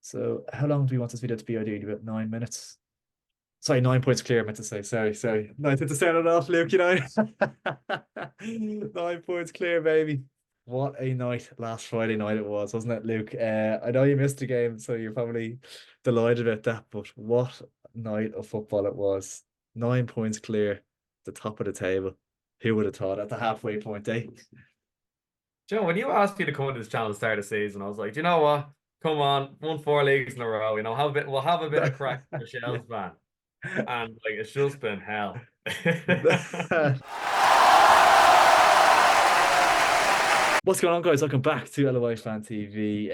So how long do we want this video to be? Ideally, about 9 minutes. Sorry, 9 points clear. I meant to say. Sorry. Nice to start it off, Luke. 9 points clear, baby. What a night last Friday night it was, wasn't it, Luke? I know you missed the game, so you're probably delighted about that. But what night of football it was! 9 points clear, the top of the table. Who would have thought at the halfway point, eh? When you asked me to come to this channel to start the season, I was like, "Do you know what? Come on, won 4 leagues in a row. We'll have a bit of crack for Yeah. Shels, man." And like, it's just been hell. What's going on, guys? Welcome back to LOI Fan TV.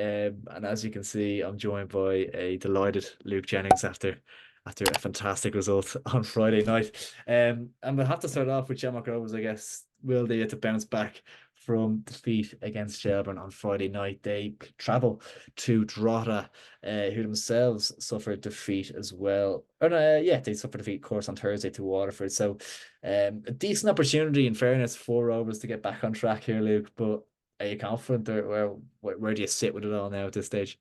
And as you can see, I'm joined by a delighted Luke Jennings after a fantastic result on Friday night. And we'll have to start off with Shamrock Rovers, I guess. Will they get to bounce back from defeat against Shelbourne on Friday night? They travel to Drogheda, who themselves suffered defeat as well. Or yeah, they suffered defeat, of course, on Thursday to Waterford. So a decent opportunity, in fairness, for Rovers to get back on track here, Luke. But are you confident, or where do you sit with it all now at this stage?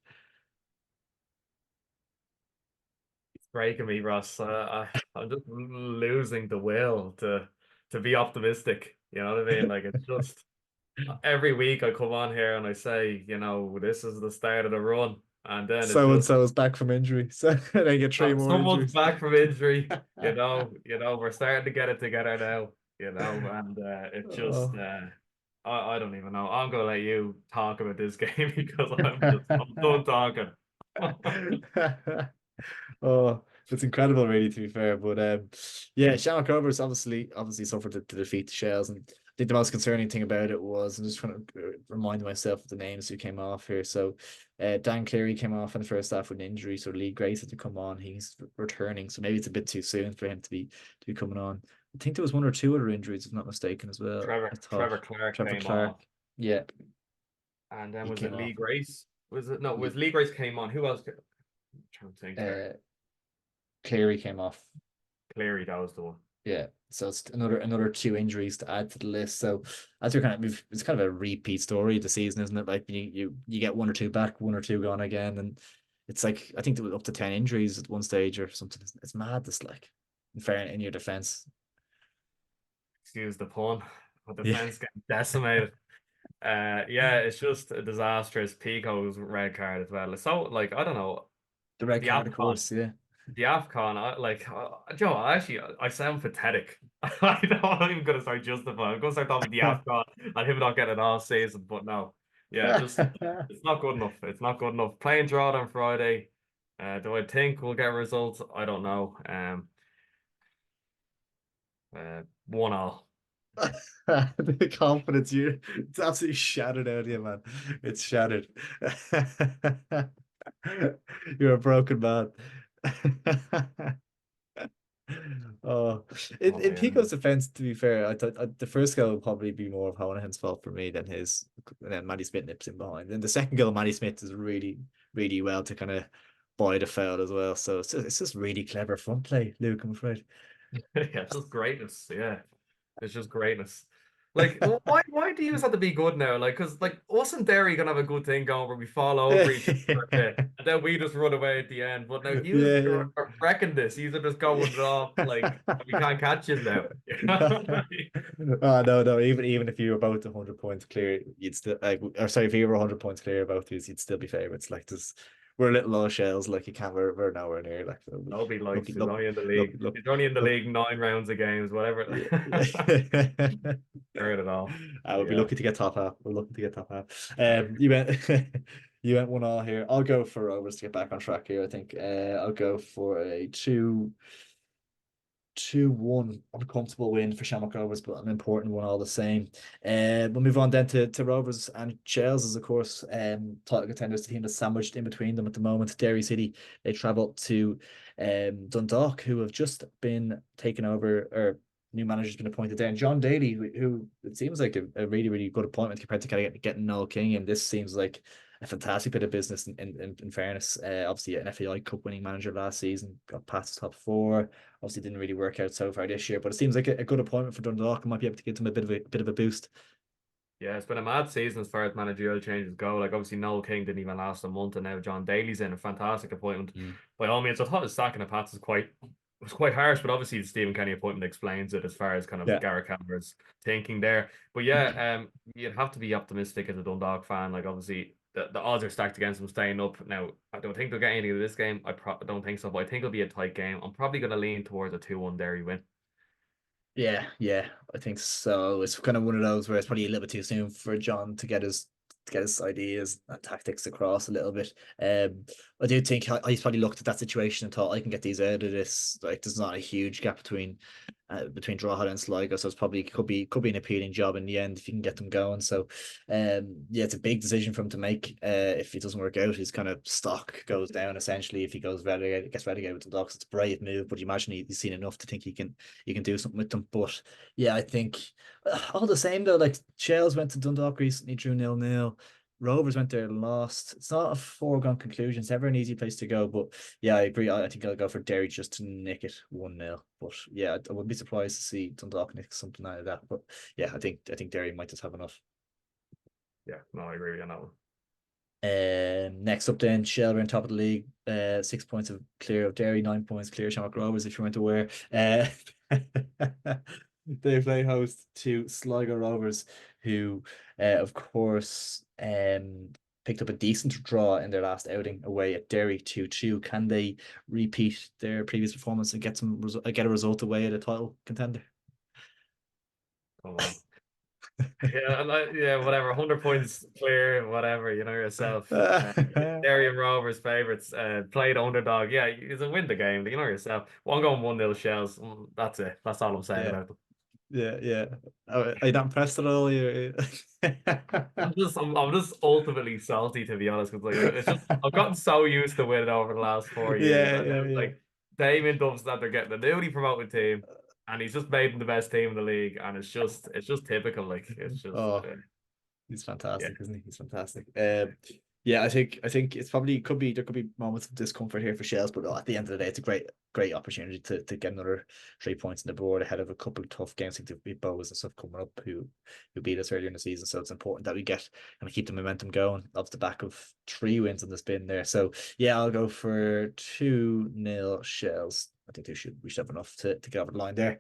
It's breaking me, Ross. I'm just losing the will to be optimistic. You know what I mean? Like, it's just every week I come on here and I say, this is the start of the run, and then it So and just so is back from injury, so they get three more someone's injuries. back from injury. We're starting to get it together now. And it just Oh. I don't even know. I'm gonna let you talk about this game because I'm done talking. Oh, it's incredible, really, to be fair. But yeah, Shamrock Rovers obviously suffered the defeat to Shells, and I think the most concerning thing about it was I'm just trying to remind myself of the names who came off here. So, Dan Cleary came off in the first half with an injury, so Lee Grace had to come on. He's returning, so maybe it's a bit too soon for him to be coming on. I think there was one or two other injuries, if I'm not mistaken, as well. I Trevor thought Clark Trevor came Clark, off, yeah, and then he was it came Lee off. Grace? Was it no? Was Lee, Lee Grace came on? Who else? I'm trying to think here. uh, Cleary came off. Cleary, that was the one. Yeah, so it's another two injuries to add to the list. So as you're it's kind of a repeat story of the season, isn't it? Like you get one or two back, one or two gone again, and it's like I think there was up to 10 injuries at one stage or something. It's mad. This like in your defense. Excuse the pun, but the Yeah, fence getting decimated. Yeah, it's just a disastrous. Pico's red card as well. So, like, I don't know. the red The card, of AFCON, course. Yeah, the AFCON, Joe, I sound pathetic. I'm even gonna start justifying. I'm gonna start talking about the AFCON and him not getting it all season, but no. Yeah, just it's not good enough. It's not good enough. Playing draw on Friday. Do I think we'll get results? I don't know. 1-1. the confidence it's absolutely shattered out of you, man. It's shattered. You're a broken man. Oh, in Oh Pico's man. defense, to be fair, I thought the first goal would probably be more of Honahan's fault for me than his, and then Matty Smith nips in behind. And the second goal, Matty Smith is really well to kind of buy the foul as well. So it's just really clever front play, Luke, I'm afraid. Yeah, it's just greatness. Yeah. It's just greatness. Like, why do you have to be good now? Like, because like us and Derry gonna have a good thing going where we fall over each other for a bit, and then we just run away at the end. But now Yeah, you yeah. are wrecking this. You are just going it off like we can't catch you now. Oh, no. Even if you were about 100 points clear, you'd still like, or sorry, if you were 100 points clear about these, you'd still be favorites. Like this, we're little low shells. Like you can't, we're nowhere near. Like so Nobody likes. lucky, He's only in the league. look, He's only in the look. league 9 rounds of games, whatever. Yeah. Heard it all. I But would be yeah. lucky to get top half. We're lucky to get top half. You went, you went 1-1 here. I'll go for Rovers to get back on track here. I think. I'll go for a 2-1 uncomfortable win for Shamrock Rovers, but an important one all the same. We'll move on then to Rovers and Shels, is of course title contenders, the team that's sandwiched in between them at the moment. Derry City, they travel to Dundalk, who have just been taken over, or new manager's been appointed there. And John Daly, who it seems like a really good appointment compared to kind of getting Noel King, and this seems like a fantastic bit of business in fairness. Obviously an FAI Cup winning manager last season, got past the top four. Obviously, didn't really work out so far this year, but it seems like a good appointment for Dundalk and might be able to give them a bit of a boost. Yeah, it's been a mad season as far as managerial changes go. Like obviously Noel King didn't even last a month, and now John Daly's in a fantastic appointment. Mm. By all means, I thought his sacking of Pats was quite harsh, but obviously the Stephen Kenny appointment explains it as far as kind of Yeah. Gareth Cameron's thinking there. But yeah, you'd have to be optimistic as a Dundalk fan. Like obviously the odds are stacked against them staying up. Now I don't think they'll get anything of this game. Don't think so, but I think it'll be a tight game. I'm probably going to lean towards a 2-1 Derry win. Yeah, yeah, I think so. It's kind of one of those where it's probably a little bit too soon for John to get his ideas and tactics across a little bit. I do think he's probably looked at that situation and thought I can get these out of this. Like, there's not a huge gap between Drogheda and Sligo, so it's probably could be an appealing job in the end if you can get them going. So, yeah, it's a big decision for him to make. If it doesn't work out, his kind of stock goes down essentially. If he gets relegated with the Ducks, it's a brave move, but you imagine he's seen enough to think he can do something with them. But yeah, I think all the same though, like Shels went to Dundalk recently, drew 0-0. Rovers went there, lost. It's not a foregone conclusion. It's never an easy place to go, but yeah, I agree. I think I'll go for Derry just to nick it 1-0. But yeah, I wouldn't be surprised to see Dundalk nick something out of that. But yeah, I think Derry might just have enough. Yeah, no, I agree on that one. Next up then, Shelburne on top of the league, 6 points of clear of Derry, 9 points clear of Shamrock Rovers, if you weren't aware. They play host to Sligo Rovers, who, of course, picked up a decent draw in their last outing away at Derry 2-2. Can they repeat their previous performance and get a result away at a title contender? Come on. Yeah, yeah, whatever. 100 points clear, whatever. You know yourself. Derry and Rovers favorites. Play the underdog. Yeah, it's a win the game. You know yourself. Well, I'm going 1-0 Shells. That's it. That's all I'm saying Yeah, about them. yeah, yeah. Are you not impressed at all? I'm just ultimately salty to be honest, because like it's just I've gotten so used to winning over the last 4 years, Yeah, and yeah, then yeah. like Damien Duff's that they're getting a newly promoted team, and he's just made them the best team in the league, and it's just typical. Like it's just Oh, he's yeah. fantastic, isn't he? He's fantastic. Yeah, I think it's probably there could be moments of discomfort here for Shells, but at the end of the day, it's a great opportunity to get another 3 points on the board ahead of a couple of tough games like the beat Bows and stuff coming up who beat us earlier in the season. So it's important that we get and keep the momentum going off the back of 3 wins on the spin there. So yeah, I'll go for 2-0 Shells. I think we should have enough to get over the line there.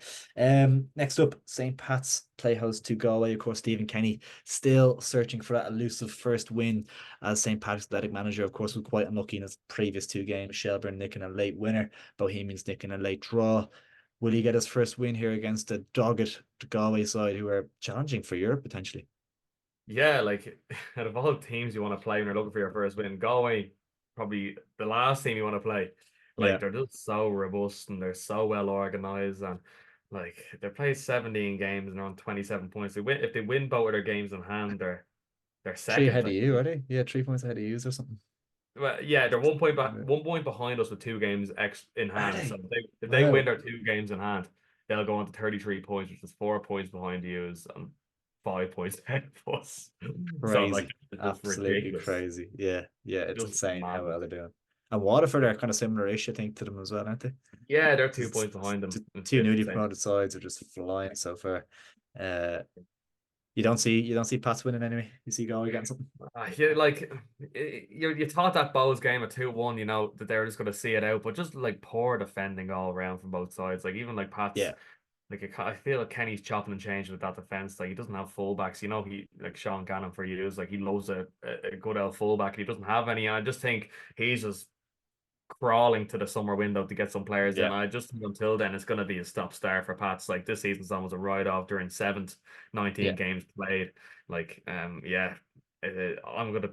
Next up, St. Pat's play host to Galway. Of course, Stephen Kenny still searching for that elusive first win as St. Patrick's Athletic manager. Of course, was quite unlucky in his previous 2 games. Shelburne nicking a late winner, Bohemians nicking a late draw. Will he get his first win here against a dogged Galway side who are challenging for Europe potentially? Yeah, like out of all the teams you want to play when you're looking for your first win, Galway probably the last team you want to play. Like Yeah, they're just so robust and they're so well organized, and like they play 17 games and they're on 27 points. They win if they win both of their games in hand, they're three second. ahead of Like, you, are they? Yeah, 3 points ahead of you or something. well, yeah, they're 1 point Yeah. 1 point behind us with 2 games in Are hand. So they? if they win Wow, their 2 games in hand, they'll go on to 33 points, which is 4 points behind you and 5 points ahead of us. So like crazy, it's just absolutely ridiculous. crazy. Yeah, yeah, it's Just insane how well madness. they're doing. And Waterford are kind of similar-ish, I think, to them as well, aren't they? Yeah, they're two It's, points behind them the in two fifth newly and sixth. promoted sides are just flying so far. Uh, you don't see Pats winning anyway. You see Galway getting something. Yeah, like you thought that Bows game at 2-1, that they were just going to see it out, but just like poor defending all around from both sides. Like even like Pat's, Yeah, like I feel like Kenny's chopping and changing with that defense. Like he doesn't have fullbacks. He like Sean Gannon for years. Like he loves a good old fullback, and he doesn't have any. I just think he's just crawling to the summer window to get some players in. yeah, I just think until then it's going to be a stop start for Pats. Like this season's almost a write off during seventh, 19 yeah. games played. Like yeah, I'm gonna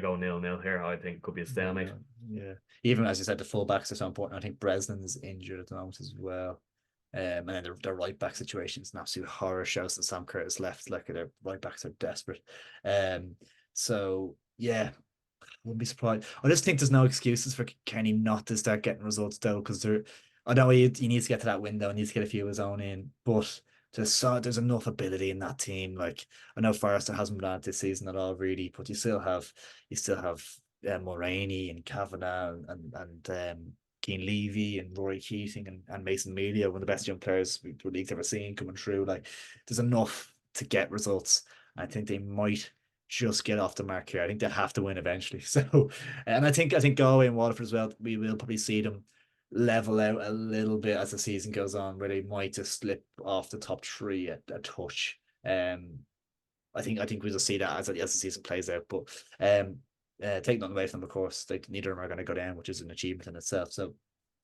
go 0-0 here. I think could be a stalemate. No, yeah. Even as you said, the fullbacks are so important. I think Breslin's injured at the moment as well. And then their right back situation is an absolute horror show since Sam Curtis left. Like their right backs are desperate. So yeah, wouldn't be surprised. I just think there's no excuses for Kenny not to start getting results though, because I know he needs to get to that window, he needs to get a few of his own in, but there's enough ability in that team. Like I know Forrester hasn't been at this season at all, really, but you still have Mulroney and Kavanagh and Keane Levy and Rory Keating and Mason Melia, one of the best young players the league's ever seen coming through. Like there's enough to get results. I think they might just get off the mark here. I think they have to win eventually. So, and I think Galway and Waterford as well. We will probably see them level out a little bit as the season goes on, where they might just slip off the top three at a touch. I think we'll just see that as the season plays out. But take nothing away from them, of course. Like neither of them are going to go down, which is an achievement in itself. So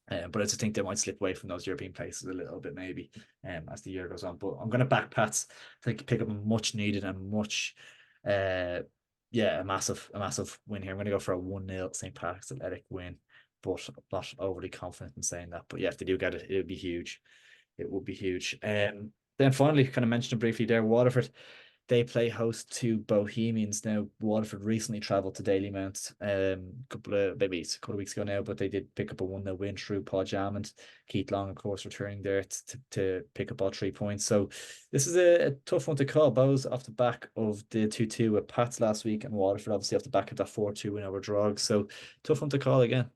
but I just think they might slip away from those European places a little bit, maybe, as the year goes on. But I'm going to back Pats. I think pick up a much needed and much, uh, yeah, a massive win here. I'm going to go for a 1-0 St. Patrick's Athletic win, but I'm not overly confident in saying that. But yeah, if they do get it, it would be huge. It would be huge. Then finally, kind of mentioned briefly there, Waterford. They play host to Bohemians. Now, Waterford recently travelled to Dalymount maybe it's a couple of weeks ago now, but they did pick up a 1-0 win through Paul Jam and Keith Long, of course, returning there to pick up all 3 points. So this is a tough one to call. Bows off the back of the 2-2 with Pats last week, and Waterford obviously off the back of that 4-2 win over Drogs. So tough one to call again.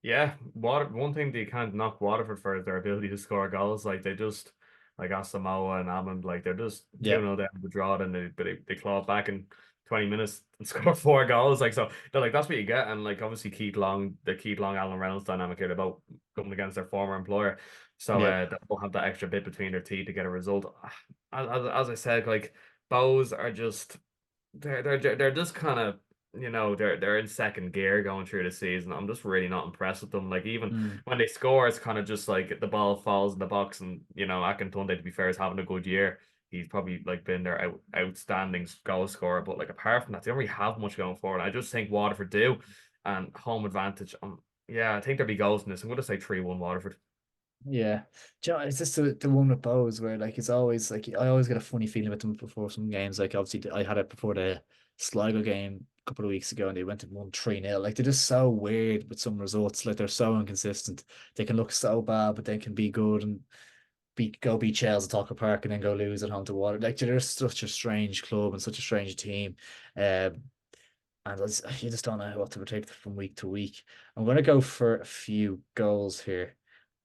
Yeah, one thing they can't knock Waterford for is their ability to score goals. Like they just like Asamoah and Amond, like they're just Yeah. 2-0 down the draw, and they claw it back in 20 minutes and score 4 goals. Like so they're like that's what you get. And like obviously Keith Long, Alan Reynolds dynamic here about coming against their former employer. So Yeah. they'll have that extra bit between their teeth to get a result. As I said, like Bows are just they're just kind of they're in second gear going through the season. I'm just really not impressed with them. Like even Mm. when they score, it's kind of just like the ball falls in the box, and Akintunde, to be fair, is having a good year. He's probably like been their outstanding goal scorer, but like apart from that, they don't really have much going forward. I just think Waterford do, and home advantage. Yeah, I think there'll be goals in this. I'm going to say 3-1 Waterford. Yeah. Do you know, it's just the one with Bows where like it's always like I always get a funny feeling with them before some games. Like obviously I had it before the Sligo game a couple of weeks ago and they went and won 3-0. Like they're just so weird with some results. Like they're so inconsistent. They can look so bad, but they can be good and beat Shels at Tucker Park and then go lose at home to Water. Like they're such a strange club and such a strange team. Um and you just don't know what to predict from week to week. I'm going to go for a few goals here.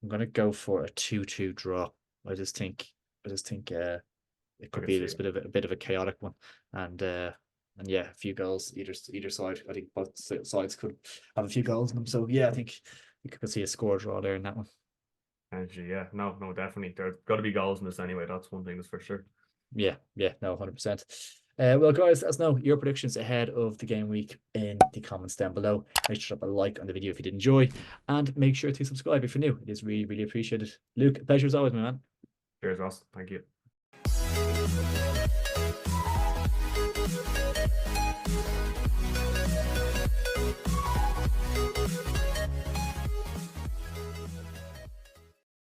I'm going to go for a 2-2 draw. I just think, I just think it I could could be see just it. a bit of a chaotic one, and yeah, a few goals either side. I think both sides could have a few goals in them. So yeah, I think you could see a score draw there in that one. Actually, yeah, no, no, definitely. There's got to be goals in this anyway. That's one thing that's for sure. Yeah, yeah, no, 100%. Well, guys, let us know your predictions ahead of the game week in the comments down below. Make sure to drop a like on the video if you did enjoy, and make sure to subscribe if you're new. It is really, really appreciated. Luke, pleasure as always, my man. Cheers, Ross. Thank you.